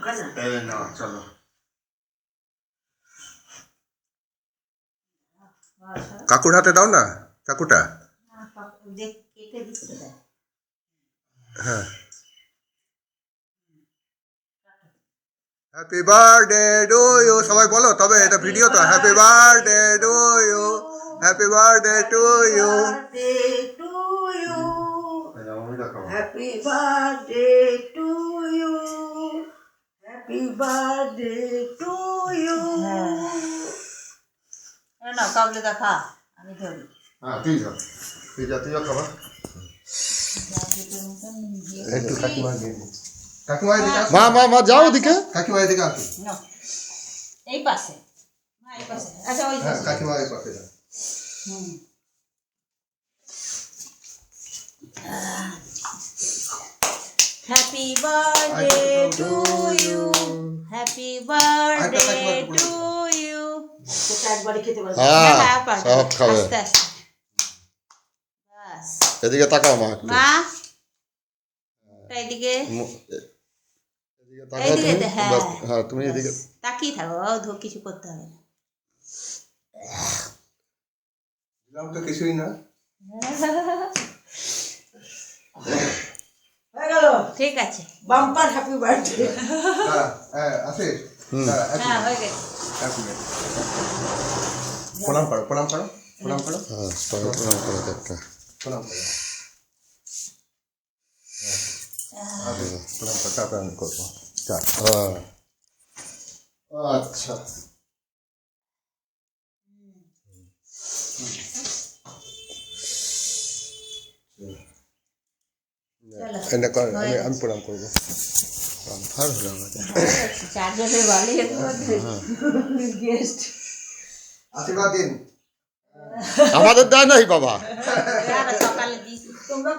না চলো কাকুর হাতে দাও না চাকুটা হ্যাঁ হ্যাপি বার্থডে টু ইউ সবাই বলো তবে এটা ভিডিও তো happy birthday to you happy birthday to you Happy birthday to you. Happy birthday to you. না কাবলে দেখা আমি ধরি হ্যাঁ তুই যা তুইও খাবা একটু কাকিমা দিয়ে কাকিমা এদিকে মা যাও ওদিকে কাকিমা এদিকে আসো এই পাশে মা এই পাশে আচ্ছা ওই হ্যাঁ কাকিমা এই পাশে যাও Happy birthday to you. Happy birthday to you. সব খাবে এদিকে তাকাও মা মা এদিকে এদিকে হ্যাঁ তুমি এদিকে তাকিয়ে থাকো কিছু করতে হবে না দিলাম তো কিছুই না ঠিক আছে বাম্পার হ্যাপি বার্থডে হ্যাঁ আছে হ্যাঁ হয়ে গেছে প্রণাম করো হ্যাঁ প্রণাম করো একটা প্রণাম করো প্রণাম করো তারপরে আমি করবো আচ্ছা আমি প্রণাম করবো আশীর্বাদ দিন আমাদের দেয় নাই বাবা সকালে দিস তোমরা